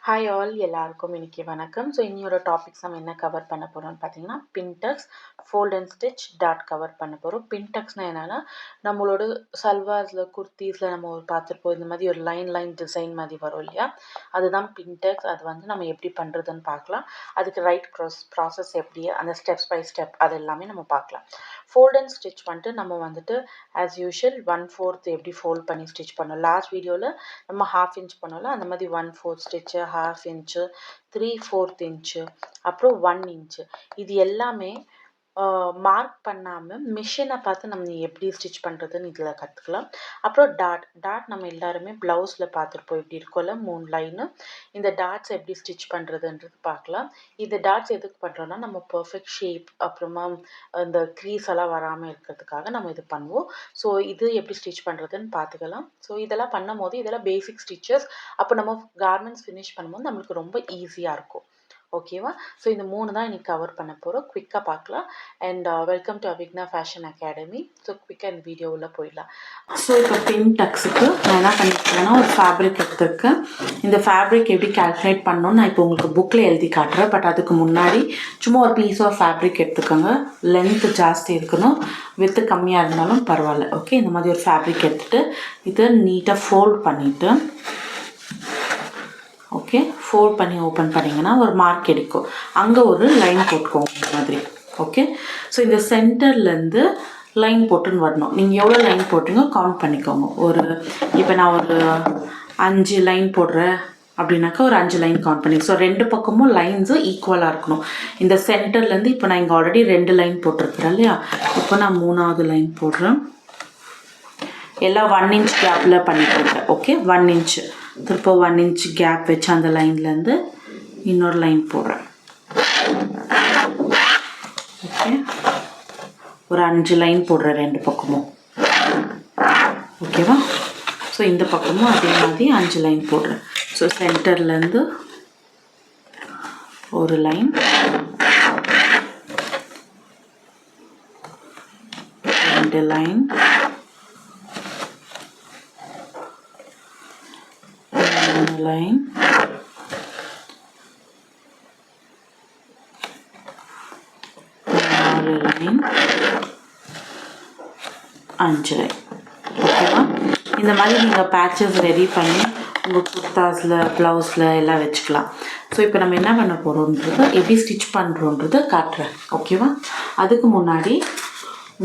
Hi all எல்லாருக்கும் இன்னைக்கு வணக்கம். ஸோ இன்னொரு டாபிக்ஸ் நம்ம என்ன கவர் பண்ண போகிறோம்னு பார்த்தீங்கன்னா fintex fold and stitch that cover பண்ண போகிறோம். பின்டெக்ஸ்னால் என்னென்னா நம்மளோட சல்வார்ஸில் குர்த்தீஸில் நம்ம ஒரு பார்த்துருப்போம், இந்த மாதிரி ஒரு லைன் டிசைன் மாதிரி வரும் இல்லையா, அதுதான் பின்டெக்ஸ். அது வந்து நம்ம எப்படி பண்ணுறதுன்னு பார்க்கலாம். அதுக்கு ரைட் ப்ராசஸ் எப்படி, அந்த ஸ்டெப்ஸ் பை ஸ்டெப் அது எல்லாமே நம்ம பார்க்கலாம். ஃபோல்ட் அண்ட் ஸ்டிச் வந்துட்டு நம்ம வந்துட்டு ஆஸ் யூஷுவல் 1/4 எப்படி ஃபோல்ட் பண்ணி ஸ்டிச் பண்ணோம். லாஸ்ட் வீடியோவில் நம்ம 1/2 இன்ச் பண்ணோம்ல, அந்த மாதிரி 1/4 ஸ்டிச்சு, 1/2 இன்ச்சு, 3/4 இன்ச்சு, அப்புறம் 1 இன்ச்சு, இது எல்லாமே மார்க் பண்ணாமல் மிஷினை பார்த்து நம்ம எப்படி ஸ்டிச் பண்ணுறதுன்னு இதில் கற்றுக்கலாம். அப்புறம் டாட் நம்ம எல்லாருமே ப்ளவுஸில் பார்த்துருப்போம், இப்படி இருக்கும்ல 3 லைனு. இந்த டாட்ஸ் எப்படி ஸ்டிச் பண்ணுறதுன்றது பார்க்கலாம். இந்த டாட்ஸ் எதுக்கு பண்ணுறோன்னா நம்ம பர்ஃபெக்ட் ஷேப், அப்புறமா இந்த க்ரீஸ் எல்லாம் வராமல் இருக்கிறதுக்காக நம்ம இது பண்ணுவோம். ஸோ இது எப்படி ஸ்டிச் பண்ணுறதுன்னு பார்த்துக்கலாம். ஸோ இதெல்லாம் பண்ணும் போது இதெல்லாம் பேசிக் ஸ்டிச்சஸ். அப்போ நம்ம கார்மெண்ட்ஸ் ஃபினிஷ் பண்ணும்போது நம்மளுக்கு ரொம்ப ஈஸியாக இருக்கும். ஓகேவா? ஸோ இந்த 3 தான் இன்றைக்கி கவர் பண்ண போகிறோம். குவிக்காக பார்க்கலாம். And welcome to Avigna fashion academy. So குவிக்காக இந்த வீடியோ உள்ள போயிடலாம். ஸோ இப்போ பின்டெக்ஸுக்கு நான் என்ன பண்ணியிருக்கேன்னா ஒரு ஃபேப்ரிக் எடுத்துருக்கேன். இந்த ஃபேப்ரிக் எப்படி கால்குலேட் பண்ணணும்னு நான் இப்போ உங்களுக்கு புக்கில் எழுதி காட்டுறேன். பட் அதுக்கு முன்னாடி சும்மா ஒரு பீஸ் ஆஃப் ஃபேப்ரிக் எடுத்துக்கோங்க. லென்த்து ஜாஸ்தி இருக்கணும், வித்து கம்மியாக இருந்தாலும் பரவாயில்ல. ஓகே, இந்த மாதிரி ஒரு ஃபேப்ரிக் எடுத்துகிட்டு இதை நீட்டாக ஃபோல்ட் பண்ணிவிட்டு, ஓகே, ஃபோல்ட் பண்ணி ஓப்பன் பண்ணிங்கன்னா ஒரு மார்க் கிடைக்கும். அங்கே ஒரு லைன் போட்டுக்கோங்க இந்த மாதிரி. ஓகே, ஸோ இந்த சென்டர்லேருந்து லைன் போட்டுன்னு வரணும். நீங்கள் எவ்வளோ லைன் போட்டுங்க கவுண்ட் பண்ணிக்கோங்க. இப்போ நான் ஒரு 5 லைன் போடுறேன் அப்படின்னாக்கா ஒரு 5 லைன் கவுண்ட் பண்ணி. ஸோ 2 பக்கமும் லைன்ஸு ஈக்குவலாக இருக்கணும். இந்த சென்டர்லேருந்து இப்போ நான் இங்கே ஆல்ரெடி 2 லைன் போட்டிருக்கிறேன் இல்லையா, இப்போ நான் 3ஆவது லைன் போடுறேன். எல்லாம் 1 இன்ச் கேப்பில் பண்ணிட்டுருக்கேன். ஓகே, 1 இன்ச்சு, திருப்ப 1 இன்ச் கேப் வச்சு அந்த லைன்லேருந்து இன்னொரு லைன் போடுறேன். ஓகே, ஒரு 5 லைன் போடுறேன் 2 பக்கமும். ஓகேவா? ஸோ இந்த பக்கமும் அதே மாதிரி 5 லைன் போடுறேன். ஸோ சென்டர்லேருந்து ஒரு line, 2 line, line, 4 line, 5 line. ஓகேவா? இந்த மாதிரி நீங்கள் பேட்சஸ் ரெடி பண்ணி உங்கள் குர்தாஸில், ப்ளவுஸில் எல்லாம் வச்சுக்கலாம். ஸோ இப்போ நம்ம என்ன பண்ண போகிறோன்றது, எப்படி ஸ்டிச் பண்ணுறோன்றதை காட்டுறேன். ஓகேவா? அதுக்கு முன்னாடி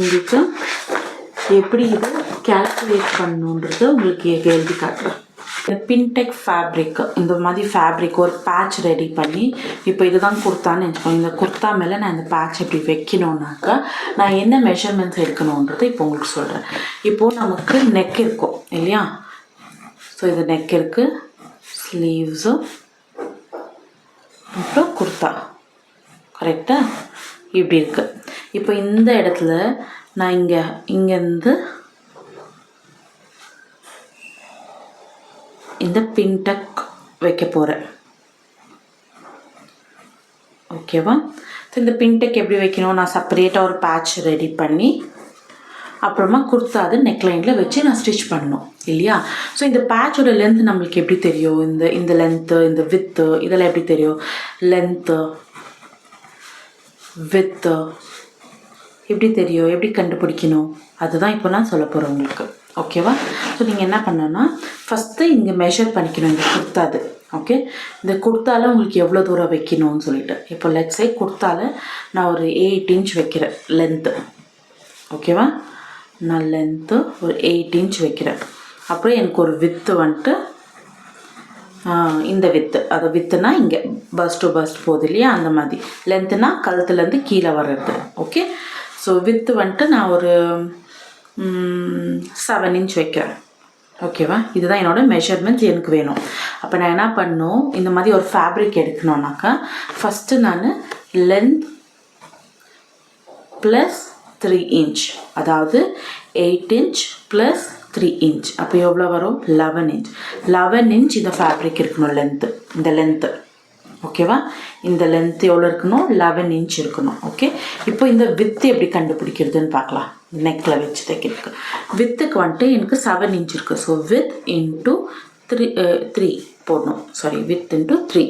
உங்களுக்கு எப்படி இதை கேல்குலேட் பண்ணணுன்றது உங்களுக்கு எழுதி காட்டுறேன். இந்த பின்டெக் ஃபேப்ரிக், இந்த மாதிரி ஃபேப்ரிக் ஒரு பேட்ச் ரெடி பண்ணி, இப்போ இதுதான் குர்த்தான்னு நினச்சிக்கோங்க. இந்த குர்த்தா மேலே நான் இந்த பேட்ச் எப்படி வைக்கணுன்னாக்கா நான் என்ன மெஷர்மெண்ட்ஸ் எடுக்கணுன்றதை இப்போ உங்களுக்கு சொல்கிறேன். இப்போது நமக்கு நெக் இருக்கும் இல்லையா, ஸோ இது நெக் இருக்குது, ஸ்லீவ்ஸு, அப்புறம் குர்த்தா, கரெக்டாக இப்படி இருக்குது. இப்போ இந்த இடத்துல நான் இங்கேருந்து இந்த பின்டெக் வைக்க போகிறேன். ஓகேவா? ஸோ இந்த பின்டெக் எப்படி வைக்கணும், நான் செப்பரேட்டாக ஒரு பேட்ச் ரெடி பண்ணி அப்புறமா குர்த்தாது நெக்லைனில் வச்சு நான் ஸ்டிச் பண்ணணும் இல்லையா. ஸோ இந்த பேட்சோட லென்த் நம்மளுக்கு எப்படி தெரியும், இந்த லென்த்து, இந்த வித்து, இதெல்லாம் எப்படி தெரியும், லென்த்து வித்து எப்படி தெரியும், எப்படி கண்டுபிடிக்கணும், அதுதான் இப்போ நான் சொல்ல போகிறேன் உங்களுக்கு. ஓகேவா? ஸோ நீங்கள் என்ன பண்ணணும்னா ஃபஸ்ட்டு இங்கே மெஷர் பண்ணிக்கணும் இந்த குர்த்தாது. ஓகே, இந்த குர்த்தாவில் உங்களுக்கு எவ்வளோ தூரம் வைக்கணும்னு சொல்லிட்டு, இப்போ லெட்ஸ் சே குர்த்தாவில் நான் ஒரு 8 இன்ச் வைக்கிறேன் லென்த்து. ஓகேவா? நான் லென்த்து ஒரு 8 இன்ச் வைக்கிறேன். அப்புறம் எனக்கு ஒரு வித்து வந்துட்டு இந்த வித்து, அது வித்துனா இங்கே பஸ்ட் டு பஸ்ட் போகுது இல்லையா, அந்த மாதிரி. லென்த்துனா கழுத்துலேருந்து கீழே வர்றது. ஓகே, ஸோ வித்து வந்துட்டு நான் ஒரு 7 இன்ச் வைக்கிறேன். ஓகேவா? இதுதான் என்னோடய மெஷர்மெண்ட்ஸ் எனக்கு வேணும். அப்போ நான் என்ன பண்ணணும், இந்த மாதிரி ஒரு ஃபேப்ரிக் எடுக்கணுன்னாக்கா ஃபஸ்ட்டு நான் லென்த் ப்ளஸ் 3 இன்ச், அதாவது 8 இன்ச் ப்ளஸ் 3 இன்ச், அப்போ எவ்வளோ வரும், 11 இன்ச். 11 இன்ச் இந்த ஃபேப்ரிக் இருக்கணும் லென்த்து, இந்த லென்த்து. ஓகேவா? இந்த லென்த் எவ்வளோ இருக்கணும், 11 இன்ச் இருக்கணும். ஓகே, இப்போ இந்த வித்து எப்படி கண்டுபிடிக்கிறதுன்னு பார்க்கலாம். நெக்கில் வச்சு தைக்கிறதுக்கு வித்துக்கு வந்துட்டு எனக்கு 7 இன்ச் இருக்குது. ஸோ வித் இன்ட்டு 3 போடணும். Sorry, with into 3.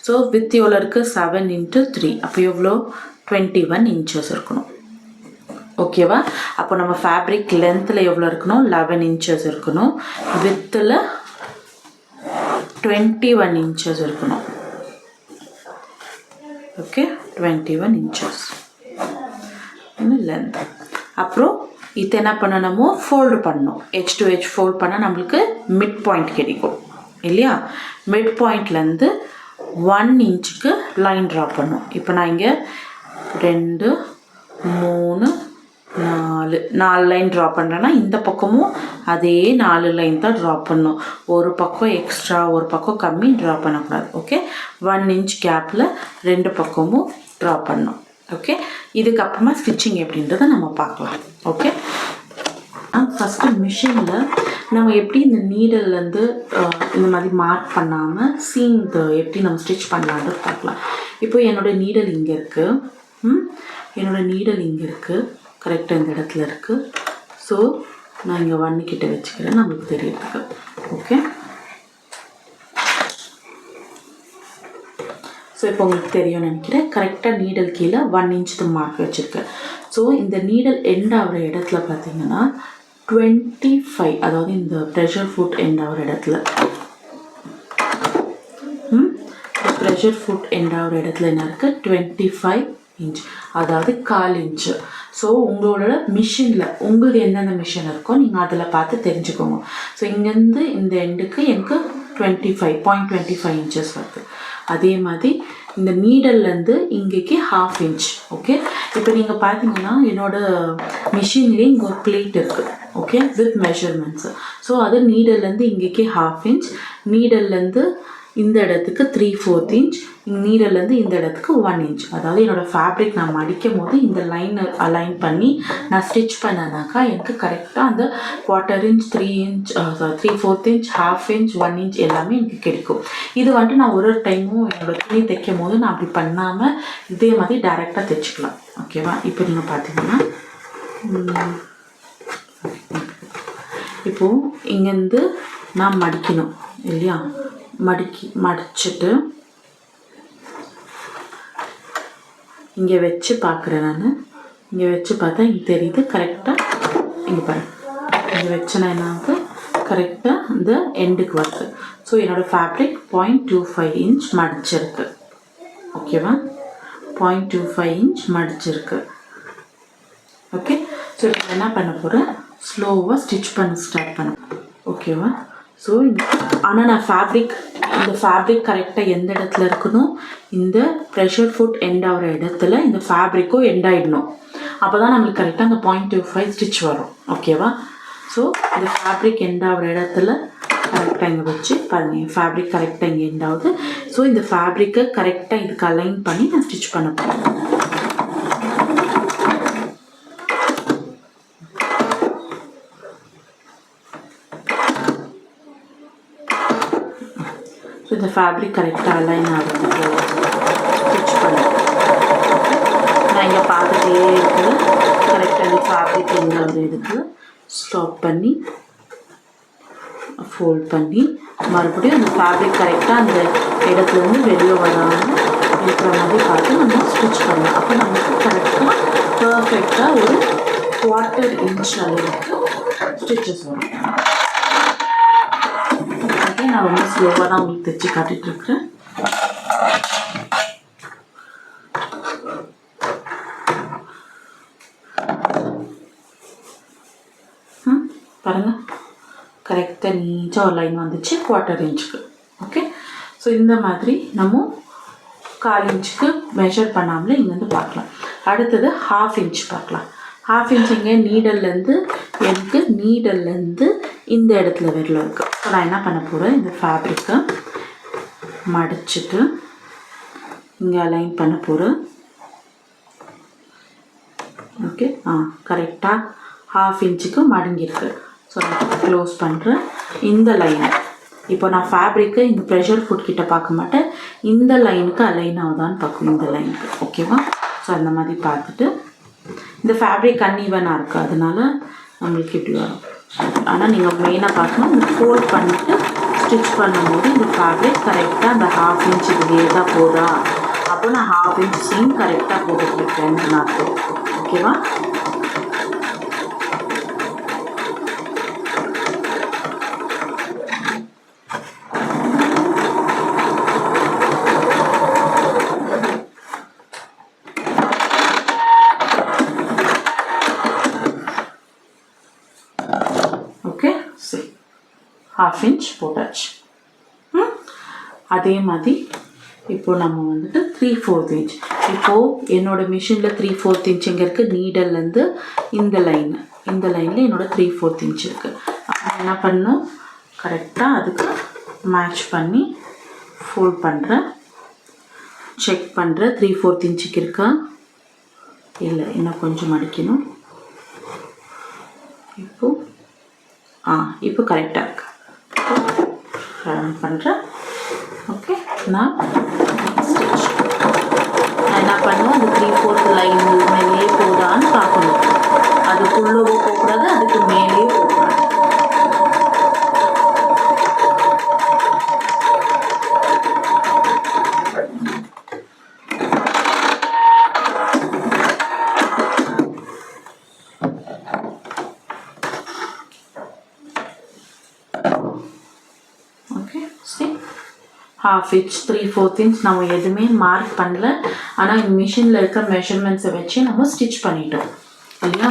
So with எவ்வளோ இருக்குது? 7 × 3. அப்போ எவ்வளோ? 21 இன்ச்சஸ் இருக்கணும். ஓகேவா? அப்போ நம்ம ஃபேப்ரிக் லென்த்தில் எவ்வளோ இருக்கணும்? 11 இன்ச்சஸ் இருக்கணும். வித்தில் 21 இன்ச்சஸ் இருக்கணும். Okay, 21 inches length. அப்புறம் இது என்ன பண்ணணுமோ ஃபோல்டு பண்ணணும். எட்ஜ் டு எட்ஜ் ஃபோல்ட் பண்ணால் நம்மளுக்கு மிட் பாயிண்ட் கிடைக்கும் இல்லையா? மிட் பாயிண்ட்லேருந்து 1 இன்ச்சுக்கு லைன் ட்ரா பண்ணணும். இப்போ நான் இங்கே 2 3 4 லைன் ட்ரா பண்ணுறேன்னா இந்த பக்கமும் அதே 4 லைன் தான் ட்ரா பண்ணணும். ஒரு பக்கம் எக்ஸ்ட்ரா ஒரு பக்கம் கம்மி ட்ரா பண்ணக்கூடாது. ஓகே, 1 இன்ச் கேப்பில் 2 பக்கமும் ட்ரா பண்ணணும். ஓகே, இதுக்கப்புறமா ஸ்டிச்சிங் எப்படின்றத நம்ம பார்க்கலாம். ஓகே, ஃபஸ்ட்டு மிஷினில் நம்ம எப்படி இந்த நீடல்லேருந்து இந்த மாதிரி மார்க் பண்ணாமல் சீம் எப்படி நம்ம ஸ்டிச் பண்ணலான்றது பார்க்கலாம். இப்போ என்னோடய நீடல் இங்கே இருக்குது. என்னோடய நீடல் இங்கே இருக்குது. கரெக்டாக இந்த இடத்துல இருக்குது. ஸோ நான் இங்கே 1 கிட்ட வச்சுக்கிறேன் நம்மளுக்கு தெரியறதுக்கு. ஓகே, ஸோ இப்போ உங்களுக்கு தெரியும்னு நினைக்கிறேன். கரெக்டாக நீடல் கீழே 1 இன்ச் மார்க் வச்சுருக்கேன். ஸோ இந்த நீடல் எண்ட் ஆகிற இடத்துல பார்த்தீங்கன்னா 25, அதாவது இந்த ப்ரெஷர் ஃபுட் எண்ட் ஆகிற இடத்துல ப்ரெஷர் ஃபுட் எண்ட் ஆகிற இடத்துல என்ன இருக்குது? 25 இன்ச், அதாவது 1/4 இன்ச்சு. ஸோ உங்களோட மிஷினில் உங்களுக்கு எந்தெந்த மிஷின் இருக்கோ நீங்கள் அதில் பார்த்து தெரிஞ்சுக்கோங்க. ஸோ இங்கேருந்து இந்த எண்டுக்கு எனக்கு 25.25 இன்ச்சஸ் வருது. அதே மாதிரி இந்த நீடல்லேருந்து இங்கேக்கு 1/2 இன்ச். ஓகே, இப்போ நீங்கள் பார்த்தீங்கன்னா என்னோடய மிஷின்லேயே இங்கே ஒரு பிளேட் இருக்குது. Okay, with measurements. ஸோ அது நீடல்லேருந்து இங்கேக்கு 1/2 இன்ச், நீடல்லேருந்து இந்த இடத்துக்கு 3/4 இன்ச், நீடல்லேருந்து இந்த இடத்துக்கு 1 இன்ச். அதாவது என்னோடய ஃபேப்ரிக் நான் மடிக்கும் போது இந்த லைனை அலைன் பண்ணி நான் ஸ்டிச் பண்ணனாக்கா எனக்கு கரெக்டாக அந்த 1/4 inch, 3 inch, 3/4 inch, 1/2 inch, 1 inch எல்லாமே எனக்கு கிடைக்கும். இது வந்துட்டு நான் ஒரு டைமும் என்னோடய துணி தைக்கும் போது நான் அப்படி பண்ணாமல் இதே மாதிரி டைரெக்டாக தைச்சிக்கலாம். ஓகேவா? இப்போ நீங்கள் பார்த்தீங்கன்னா இப்போது இங்கேருந்து நான் மடிக்கணும் இல்லையா? மடிச்சுட்டு இங்கே வச்சு பார்க்குறேன். நான் இங்கே வச்சு பார்த்தா இங்கே தெரியுது கரெக்டாக. இங்கே பாருங்கள், இங்கே வச்சேன்னா என்ன ஆகுது? கரெக்டாக இந்த எண்டுக்கு வருது. ஸோ என்னோடய ஃபேப்ரிக் 0.25 இன்ச் மடிச்சிருக்கு. ஓகேவா? 0.25 இன்ச் மடிச்சிருக்கு. ஓகே, ஸோ இப்போ என்ன பண்ண போகிறேன்? ஸ்லோவாக ஸ்டிச் பண்ண ஸ்டார்ட் பண்ண. ஓகேவா? ஸோ ஆனால் நான் இந்த ஃபேப்ரிக் கரெக்டாக எந்த இடத்துல இருக்கணும்? இந்த ப்ரெஷர் ஃபுட் எண்ட் ஆகிற இடத்துல இந்த ஃபேப்ரிக்கும் எண்ட் ஆகிடணும். அப்போ தான் நம்மளுக்கு கரெக்டாக அந்த 0.25 ஸ்டிச் வரும். ஓகேவா? ஸோ இந்த ஃபேப்ரிக் எண்ட் ஆகிற இடத்துல கரெக்டாக இங்கே வச்சு பாருங்கள், ஃபேப்ரிக் கரெக்டாக இங்கே எண்ட் ஆகுது. ஸோ இந்த ஃபேப்ரிக்கை கரெக்டாக இதுக்கு அலைன் பண்ணி நான் ஸ்டிச் பண்ண போகிறேன். ஸோ இந்த ஃபேப்ரிக் கரெக்டாக அலைன் ஆகுது ஸ்டிச் பண்ண. நான் இங்கே பார்த்துட்டே இருக்குது கரெக்டாக இந்த ஃபேப்ரிக் எந்த ஒரு இதுக்கு ஸ்டாப் பண்ணி ஃபோல்ட் பண்ணி மறுபடியும் அந்த ஃபேப்ரிக் கரெக்டாக அந்த இடத்துலேருந்து வெளியே வராமல் இருக்கிற மாதிரி பார்த்து நம்ம ஸ்டிச் பண்ணலாம். அப்போ நமக்கு கரெக்டாக பர்ஃபெக்டாக ஒரு 1/4 இன்ச் அளவுக்கு ஸ்டிச்சஸ் வரும். நான் ரொம்ப ஸ்லோவாக தான் உங்களுக்கு தைச்சி காட்டிகிட்ருக்குறேன். பாருங்கள், கரெக்டாக நீட்டாக ஒரு லைன் வந்துச்சு 1/4 இன்ச்சுக்கு. ஓகே, ஸோ இந்த மாதிரி நம்ம 1/4 இன்ச்சுக்கு மெஷர் பண்ணாமலே இங்கேருந்து பார்க்கலாம். அடுத்தது 1/2 இன்ச் பார்க்கலாம். 1/2 இன்ச் இங்கே நீடல்லேருந்து இந்த இடத்துல வரல இருக்குது. ஸோ நான் என்ன பண்ண போகிறேன்? இந்த ஃபேப்ரிக்கை மடிச்சுட்டு இங்கே அலைன் பண்ண போகிறேன். ஓகே, கரெக்டாக 1/2 இன்ச்சுக்கு மடங்கியிருக்கு. ஸோ நான் க்ளோஸ் பண்ணுறேன் இந்த லைனை. இப்போ நான் ஃபேப்ரிக்கை இந்த ப்ரெஷர் ஃபுட் கிட்ட பார்க்க மாட்டேன், இந்த லைனுக்கு அலைன் ஆகுதான்னு பார்க்கணும், இந்த லைனுக்கு. ஓகேவா? ஸோ அந்த மாதிரி பார்த்துட்டு இந்த ஃபேப்ரிக் அன்ஈவனாக இருக்குது, அதனால நம்மளுக்கு இப்படி வரும். ஆனால் நீங்கள் மெயினாக பார்க்கணும், இந்த ஃபோல்ட் பண்ணிவிட்டு ஸ்டிச் பண்ணும்போது இந்த ஃபேப்ரிக் கரெக்டாக அந்த 1/2 இன்ச் இதுலேயே தான் போதா, அப்போ நான் 1/2 இன்ச் சீம் கரெக்டாக போட்டுட்ருக்கேன்னு அர்த்தம். ஓகேவா? ஓகே, சரி 1/2 இன்ச் போட்டாச்சு. அதே மாதிரி இப்போ நம்ம வந்துட்டு 3/4 இன்ச். இப்போது என்னோட மிஷினில் 3/4 இன்ச் இங்கே இருக்குது. நீடல்லேருந்து இந்த லைனில் என்னோட 3/4 இன்ச் இருக்குது. அப்போ என்ன பண்ணணும், கரெக்டாக அதுக்கு மேட்ச் பண்ணி ஃபோல்ட் பண்ணுறேன், செக் பண்ணுறேன் 3/4 இன்ச்சுக்கு இருக்கா இல்லை, இன்னும் கொஞ்சம் மடிக்கணும். இப்போ கரெக்டாக இருக்கு பண்ணுறேன். ஓகே, நான் என்ன பண்ணுவேன், அந்த 3/4 லைன் மேலேயே போதான்னு பார்க்கணும். அதுக்குள்ளவோ போகக்கூடாது, அதுக்கு மேலேயே போகக்கூடாது. ஓகே, சரி 1/2 இன்ச் 3/4 இன்ச் நம்ம எதுவுமே மார்க் பண்ணல. ஆனால் மிஷினில் இருக்க மெஷர்மெண்ட்ஸை வச்சு நம்ம ஸ்டிச் பண்ணிட்டோம் இல்லையா?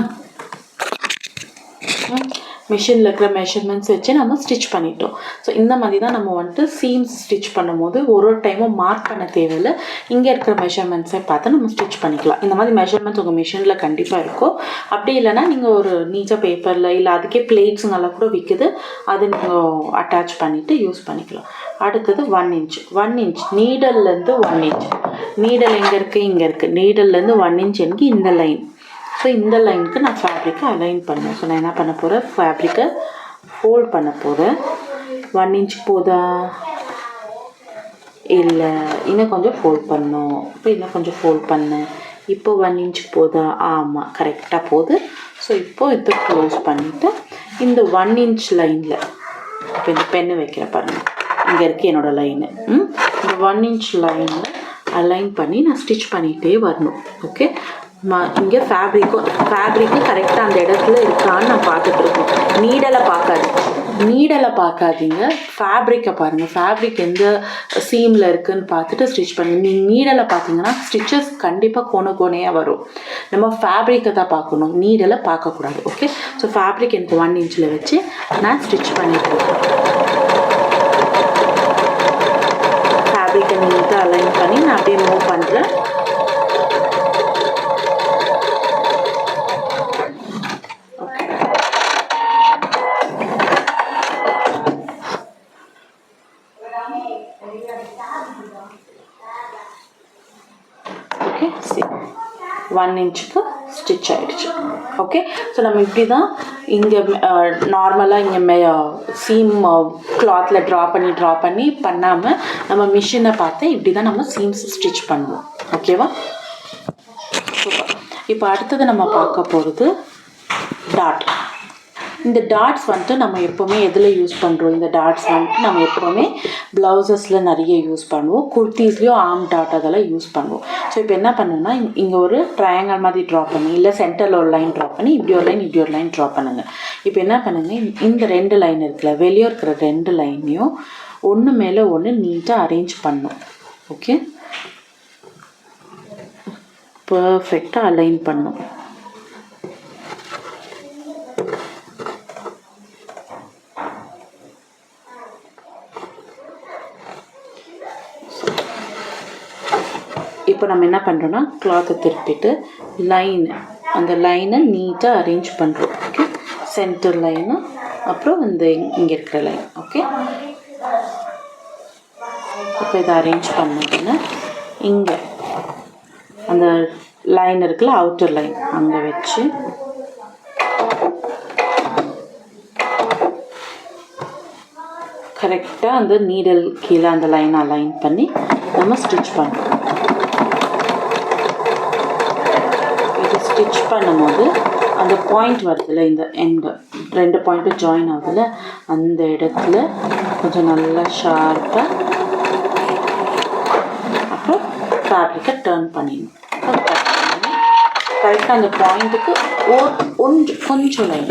மிஷினில் இருக்கிற மெஷர்மெண்ட்ஸ் வச்சு நம்ம ஸ்டிச் பண்ணிட்டோம். ஸோ இந்த மாதிரி தான் நம்ம வந்துட்டு சீம்ஸ் ஸ்டிச் பண்ணும்போது ஒரு டைமும் மார்க் பண்ண தேவையில்லை. இங்கே இருக்கிற மெஷர்மெண்ட்ஸை பார்த்து நம்ம ஸ்டிச் பண்ணிக்கலாம். இந்த மாதிரி மெஷர்மெண்ட்ஸ் உங்கள் மிஷினில் கண்டிப்பாக இருக்கும். அப்படி இல்லைன்னா நீங்கள் ஒரு நீட்டாக பேப்பரில் இல்லை அதுக்கே பிளேட்ஸுங்கெல்லாம் கூட விற்குது, அது நீங்கள் அட்டாச் பண்ணிவிட்டு யூஸ் பண்ணிக்கலாம். அடுத்தது 1 இன்ச் நீடல்லேருந்து 1 இன்ச். நீடல் எங்கே இருக்குது, இங்கே இருக்குது. நீடல்லேருந்து 1 இன்ச் எனக்கு இந்த லைன். ஸோ இந்த லைனுக்கு நான் ஃபேப்ரிக்கை அலைன் பண்ணேன். ஸோ நான் என்ன பண்ண போகிறேன், ஃபேப்ரிக்கை ஃபோல்ட் பண்ண போகிறேன். 1 இன்ச் போதா இல்லை, இன்னும் கொஞ்சம் ஃபோல்ட் பண்ணணும். இப்போ இன்னும் கொஞ்சம் ஃபோல்ட் பண்ணேன். இப்போ 1 இன்ச்சுக்கு போதா, ஆமாம் கரெக்டாக போகுது. ஸோ இப்போது இதை க்ளோஸ் பண்ணிவிட்டு இந்த 1 இன்ச் லைனில் இப்போ இந்த பென்னு வைக்கிற பாருங்கள், இங்கே இருக்குது என்னோடய லைனு. இந்த 1 இன்ச் லைனில் அலைன் பண்ணி நான் ஸ்டிச் பண்ணிகிட்டே வரணும். ஓகே, இங்கே ஃபேப்ரிக்கு கரெக்டாக அந்த இடத்துல இருக்கான்னு நான் பார்த்துட்ருக்கோம். நீடலை பார்க்காதீங்க, ஃபேப்ரிக்கை பாருங்கள். ஃபேப்ரிக் எந்த சீமில் இருக்குதுன்னு பார்த்துட்டு ஸ்டிச் பண்ணுங்கள். நீங்கள் நீடலை பார்த்தீங்கன்னா ஸ்டிச்சஸ் கண்டிப்பாக கோணையாக வரும். நம்ம ஃபேப்ரிக்கை தான் பார்க்கணும், நீடலை பார்க்கக்கூடாது. ஓகே, ஸோ ஃபேப்ரிக் எனக்கு 1 இன்ச்சில் வச்சு நான் ஸ்டிச் பண்ணிட்டு இருக்கேன். ஃபேப்ரிக்கை நீட்டாக அலைன் பண்ணி நான் அப்படியே மூவ் பண்ணுறேன். ஓகே, சரி 1 இன்ச்சுக்கு ஸ்டிச் ஆகிடுச்சு. ஓகே, ஸோ நம்ம இப்படி தான் இங்கே நார்மலாக இங்கே சீம் கிளாத்தில் ட்ரா பண்ணி பண்ணாமல் நம்ம மிஷினை பார்த்து இப்படி தான் நம்ம சீம்ஸ் ஸ்டிச் பண்ணுவோம். ஓகேவா? சூப்பர். இப்போ அடுத்தது நம்ம பார்க்க போகிறது டாட். இந்த டாட்ஸ் வந்துட்டு நம்ம எப்போவுமே எதில் யூஸ் பண்ணுறோம், இந்த டாட்ஸ் வந்துட்டு நம்ம எப்போவுமே ப்ளவுசஸில் நிறைய யூஸ் பண்ணுவோம். குர்த்திஸ்லேயும் ஆர்ம் டாட் அதெல்லாம் யூஸ் பண்ணுவோம். ஸோ இப்போ என்ன பண்ணுன்னா, இங்கே ஒரு ட்ரையாங்கல் மாதிரி ட்ரா பண்ணி, இல்லை சென்டரில் ஒரு லைன் ட்ரா பண்ணி இப்படி ஒரு லைன் ட்ரா பண்ணுங்கள். இப்போ என்ன பண்ணுங்கள், இந்த 2 லைன் இருக்குல்ல, வெளியே இருக்கிற 2 லைனையும் ஒன்று மேலே ஒன்று நீட்டாக அரேஞ்ச் பண்ணும். ஓகே, பர்ஃபெக்டாக அலைன் பண்ணும். இப்போ நம்ம என்ன பண்ணுறோன்னா, கிளாத்தை திருப்பிட்டு அந்த லைனை நீட்டாக அரேஞ்ச் பண்ணுறோம். ஓகே, சென்டர் லைனு, அப்புறம் இங்கே இருக்கிற லைன். ஓகே, இப்போ இதை அரேஞ்ச் பண்ணதுன்னா இங்கே அந்த லைன் இருக்குல்ல, அவுட்டர் லைன் அங்கே வச்சு கரெக்டாக அந்த நீடல் கீழே அந்த லைனை அலைன் பண்ணி நம்ம ஸ்டிச் பண்ணுறோம். இது ஸ்டிச் பண்ணும்போது அந்த பாயிண்ட் வருதுல்ல, இந்த எண்டு 2 பாயிண்ட்டும் ஜாயின் ஆகுதுல்ல, அந்த இடத்துல கொஞ்சம் நல்லா ஷார்ப்பாக அப்புறம் ஃபேப்ரிக்கை டர்ன் பண்ணிடணும். கரெக்டாக அந்த பாயிண்ட்டுக்கு கொஞ்சம் லைன்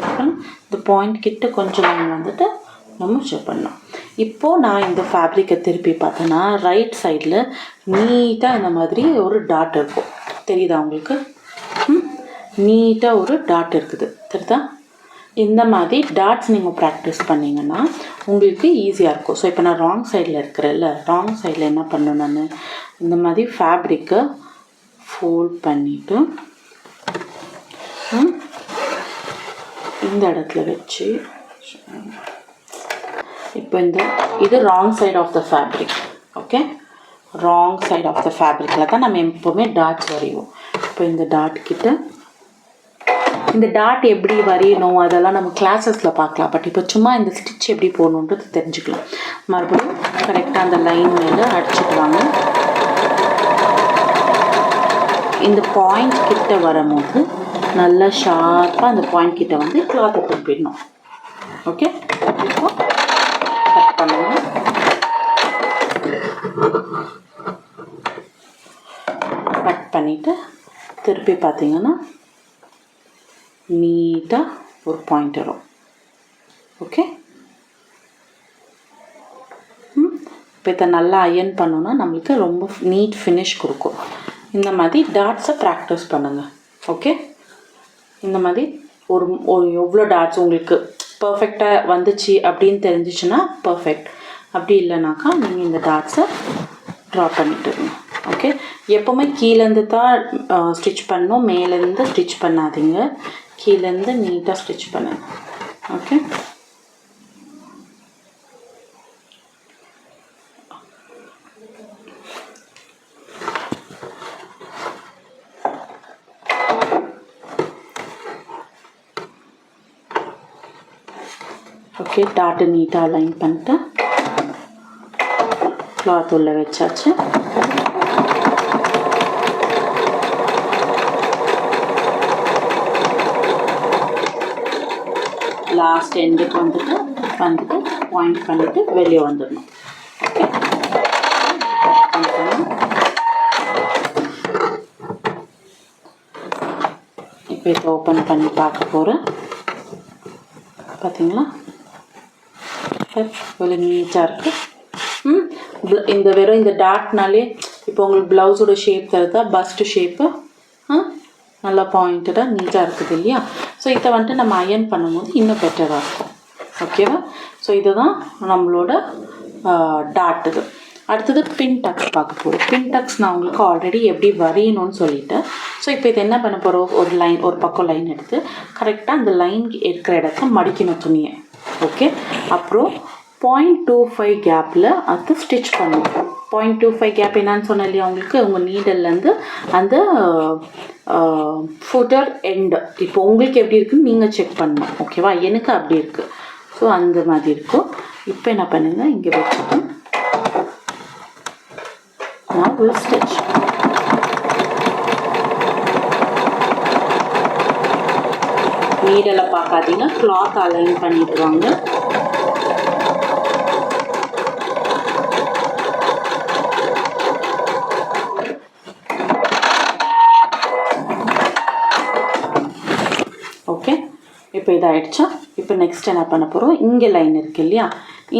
இந்த பாயிண்ட் கிட்ட கொஞ்சம் லைன் வந்துட்டு நம்ம செக் பண்ணலாம். இப்போது நான் இந்த ஃபேப்ரிக்கை திருப்பி பார்த்தேன்னா ரைட் சைடில் நீட்டாக இந்த மாதிரி ஒரு டாட் இருக்கும். தெரியுதா உங்களுக்கு? நீட்டாக ஒரு டாட் இருக்குது. தெரியுதா? இந்த மாதிரி டாட்ஸ் நீங்கள் ப்ராக்டிஸ் பண்ணிங்கன்னா உங்களுக்கு ஈஸியாக இருக்கும். ஸோ இப்போ நான் ராங் சைடில் இருக்கிறேன்ல, ராங் சைடில் என்ன பண்ணணும், நான் இந்த மாதிரி ஃபேப்ரிக்கை ஃபோல்ட் பண்ணிவிட்டு இந்த இடத்துல வச்சு இப்போ இது wrong side of the fabric. Okay, wrong side of the ஃபேப்ரிக்கில் தான் நம்ம எப்போவுமே டாட்ஸ் வரைவோம். இப்போ இந்த டாட் கிட்ட இந்த டாட் எப்படி வரையணும் அதெல்லாம் நம்ம கிளாஸஸில் பார்க்கலாம். பட் இப்போ சும்மா இந்த ஸ்டிச் எப்படி போடணுன்றது தெரிஞ்சுக்கலாம். மறுபடியும் கரெக்டாக அந்த லைன் மேலே அடிச்சுக்குவாங்க. இந்த பாயிண்ட் கிட்ட வரும்போது நல்லா ஷார்ப்பாக அந்த பாயிண்ட் கிட்ட வந்து கிளாத்தை திருப்பிடணும். ஓகே, இப்போ கட் பண்ணணும். கட் பண்ணிவிட்டு திருப்பி பார்த்தீங்கன்னா நீட்டாக ஒரு பாயிண்ட் வரும். ஓகே, இப்போ இதை நல்லா அயர்ன் பண்ணோன்னா நம்மளுக்கு ரொம்ப நீட் ஃபினிஷ் கொடுக்கும். இந்த மாதிரி டாட்ஸை ப்ராக்டிஸ் பண்ணுங்கள். ஓகே, இந்த மாதிரி ஒரு எவ்வளோ டாட்ஸ் உங்களுக்கு பர்ஃபெக்டாக வந்துச்சு அப்படின்னு தெரிஞ்சிச்சுன்னா பர்ஃபெக்ட். அப்படி இல்லைனாக்கா நீங்கள் இந்த டாட்ஸை ட்ரா பண்ணிட்டுருங்க. ஓகே, எப்போவுமே கீழேருந்து தான் ஸ்டிச் பண்ணணும், மேலேருந்து ஸ்டிச் பண்ணாதீங்க. கீழேருந்து நீட்டாக ஸ்டிச் பண்ணுங்க. ஓகே, ஓகே, டாட்டு நீட்டாக அலைன் பண்ணிட்டு கிளாத் உள்ள வச்சாச்சு. லாஸ்ட் எண்டுக்கு வந்துட்டு பாயிண்ட் பண்ணிவிட்டு வெளியே வந்துடணும். இப்போ இதை ஓப்பன் பண்ணி பார்க்க போகிறேன். பார்த்தீங்களா இவ்வளோ நீட்டாக இருக்குது. இந்த வெறும் இந்த டாட்னாலே இப்போ உங்களுக்கு ப்ளவுஸோட ஷேப் தருதா, பஸ்ட் ஷேப்பு நல்லா பாயிண்டடாக நீட்டாக இருக்குது இல்லையா? ஸோ இதை வந்துட்டு நம்ம அயர்ன் பண்ணும்போது இன்னும் பெட்டராக இருக்கும். ஓகேவா? ஸோ இதுதான் நம்மளோட டாட். இது அடுத்தது பின் டக்ஸ் பார்க்க போகிறோம். பின் டக்ஸ் நான் உங்களுக்கு ஆல்ரெடி எப்படி வரையணும்னு சொல்லிவிட்டேன். ஸோ இப்போ இது என்ன பண்ண போகிறோம், ஒரு பக்கம் லைன் எடுத்து கரெக்டாக அந்த லைன் இருக்கிற இடத்த மடிக்கணும் துணியை. ஓகே, அப்புறம் 0.25 கேப்பில் அது ஸ்டிச் பண்ணுவோம். 0.25 கேப் என்னான்னு சொன்னேன் இல்லையா உங்களுக்கு, உங்கள் நீடல்லேருந்து அந்த ஃபுட்டர் எண்டு இப்போ உங்களுக்கு எப்படி இருக்குன்னு நீங்கள் செக் பண்ணணும். ஓகேவா? எனக்கு அப்படி இருக்குது. ஸோ அந்த மாதிரி இருக்கும். இப்போ என்ன பண்ணுங்க, இங்கே வச்சுட்டு நான் ஒரு ஸ்டிச் நீடலை பார்க்காதீங்க, கிளாத் அலைன் பண்ணிட்டு வாங்க. ஓகே, இப்போ இதாகிடுச்சா? இப்போ நெக்ஸ்ட் என்ன பண்ண போகிறோம், இங்கே லைன் இருக்குது இல்லையா,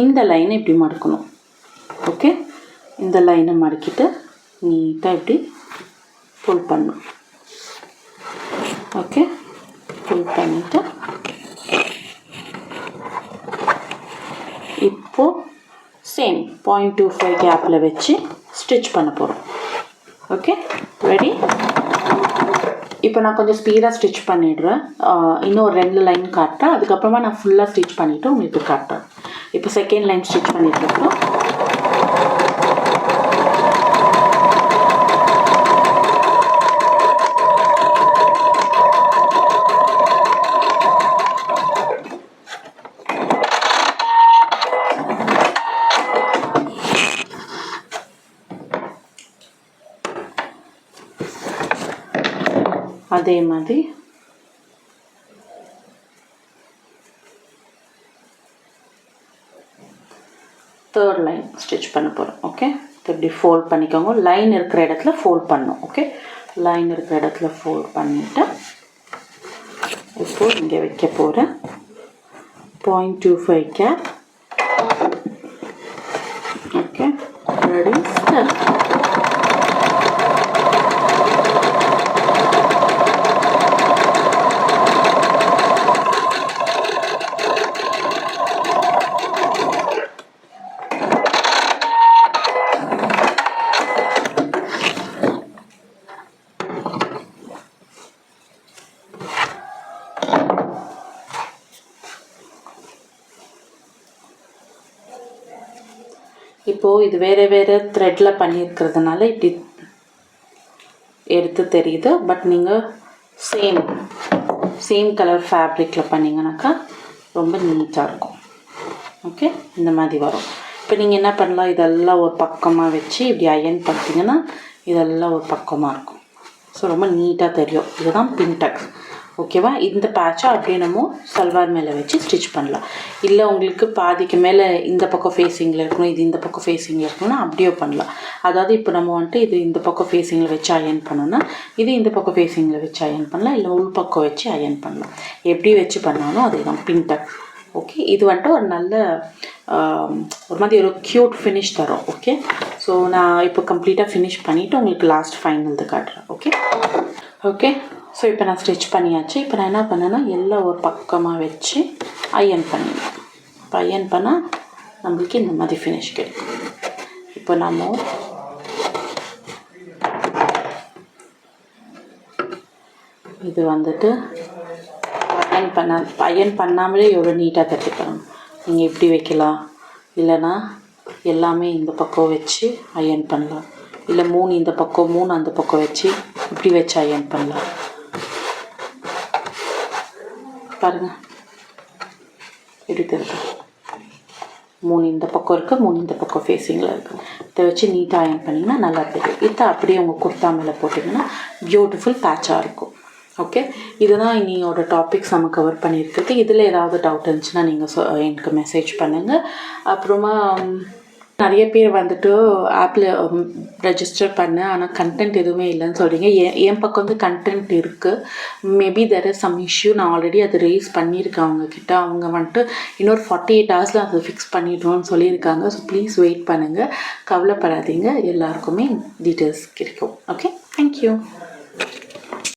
இந்த லைனை இப்படி மடக்கணும். ஓகே, இந்த லைனை மடக்கிட்டு நீட்டாக இப்படி புல் பண்ணணும். ஓகே, புல் பண்ணிவிட்டு இப்போது சேம் 0.25 கேப்பில் வச்சு ஸ்டிச் பண்ண போகிறோம். Okay, ready? இப்போ நான் கொஞ்சம் ஸ்பீடாக ஸ்டிச் பண்ணிடுறேன். இன்னும் ஒரு 2 லைன் காட்டுறேன். அதுக்கப்புறமா நான் ஃபுல்லாக ஸ்டிச் பண்ணிவிட்டு உங்களுக்கு காட்டுறேன். இப்போ செகண்ட் லைன் ஸ்டிச் பண்ணிட்டுருக்கோம். அதே மாதிரி தேர்ட் லைன் ஸ்டிச் பண்ண போகிறோம். ஓகே, இப்படி ஃபோல்ட் பண்ணிக்கோங்க. லைன் இருக்கிற இடத்துல ஃபோல்ட் பண்ணணும். ஓகே, லைன் இருக்கிற இடத்துல ஃபோல்ட் பண்ணிவிட்டு இப்போது இங்கே வைக்க போகிறேன் 0.25 கேப். Okay, ready, start. இப்போது இது வேறு வேறு த்ரெட்டில் பண்ணியிருக்கிறதுனால இப்படி எடுத்து தெரியுது. பட் நீங்கள் சேம் கலர் ஃபேப்ரிக்கில் பண்ணிங்கனாக்கா ரொம்ப நீட்டாக இருக்கும். ஓகே, இந்த மாதிரி வரும். இப்போ நீங்கள் என்ன பண்ணலாம், இதெல்லாம் ஒரு பக்கமாக வச்சு இப்படி அயன் பண்ணிட்டீங்கன்னா இதெல்லாம் ஒரு பக்கமாக இருக்கும். ஸோ ரொம்ப நீட்டாக தெரியும். இதுதான் பின்டெக்ஸ். ஓகேவா? இந்த பேட்சை அப்படியே நம்ம சல்வார் மேலே வச்சு ஸ்டிச் பண்ணலாம். இல்லை உங்களுக்கு பாதிக்கு மேலே இந்த பக்கம் ஃபேஸிங்கில் இருக்கணும், இது இந்த பக்கம் ஃபேஸிங்கில் இருக்கணும்னா அப்படியே பண்ணலாம். அதாவது இப்போ நம்ம வந்துட்டு இது இந்த பக்கம் ஃபேஸிங்கில் வச்சு அயன் பண்ணோன்னா இது இந்த பக்கம் ஃபேஸிங்கில் வச்சு அயன் பண்ணலாம், இல்லை உள் பக்கம் வச்சு அயன் பண்ணலாம். எப்படி வச்சு பண்ணாலும் அதுதான் பின்டெக்ஸ். ஓகே, இது வந்துட்டு ஒரு நல்ல ஒரு மாதிரி ஒரு க்யூட் ஃபினிஷ் தரும். ஓகே, ஸோ நான் இப்போ கம்ப்ளீட்டாக ஃபினிஷ் பண்ணிவிட்டு உங்களுக்கு லாஸ்ட் ஃபைனல் இது காட்டுறேன். ஓகே, ஸோ இப்போ நான் ஸ்டிச் பண்ணியாச்சு. இப்போ நான் என்ன பண்ணேன்னா எல்லாம் ஒரு பக்கமாக வச்சு அயன் பண்ணிடுவேன். இப்போ அயன் பண்ணால் நம்மளுக்கு இந்த மாதிரி ஃபினிஷ் கிடைக்கும். இப்போ நம்ம இது வந்துட்டு அயன் பண்ணாமலே எவ்வளோ நீட்டாக தட்டிக்கணும். நீங்கள் இப்படி வைக்கலாம், இல்லைன்னா எல்லாமே இந்த பக்கம் வச்சு அயன் பண்ணலாம், இல்லை 3 இந்த பக்கம் 3 அந்த பக்கம் வச்சு இப்படி வச்சு அயன் பண்ணலாம். பாருங்கள் எப்படி தெரியுது, 3 இந்த பக்கம் இருக்குது, 3 இந்த பக்கம் ஃபேஸிங்கில் இருக்குது. இதை வச்சு நீட்டாக அயன் பண்ணிங்கன்னா நல்லா தெரியும். இதை அப்படியே உங்கள் குர்த்தா மேலே போட்டிங்கன்னா பியூட்டிஃபுல் பேட்சாக இருக்கும். ஓகே, இதுதான் இன்னையோட டாபிக்ஸ் நம்ம கவர் பண்ணியிருக்கிறது. இதில் ஏதாவது டவுட் இருந்துச்சுன்னா நீங்கள் எனக்கு மெசேஜ் பண்ணுங்கள். அப்புறமா நிறைய பேர் வந்துட்டு ஆப்பில் ரெஜிஸ்டர் பண்ணேன், ஆனால் கண்டென்ட் எதுவுமே இல்லைன்னு சொல்கிறீங்க. என் பக்கம் வந்து கண்டென்ட் இருக்குது. Maybe there is some issue. நான் ஆல்ரெடி அதை ரேஸ் பண்ணியிருக்கேன் அவங்கக்கிட்ட. அவங்க வந்துட்டு இன்னொரு 48 ஹவர்ஸில் அதை ஃபிக்ஸ் பண்ணிடுவோன்னு சொல்லியிருக்காங்க. ஸோ ப்ளீஸ் வெயிட் பண்ணுங்கள், கவலைப்படாதீங்க, எல்லாருக்குமே டீட்டெயில்ஸ் கிடைக்கும். Okay, thank you.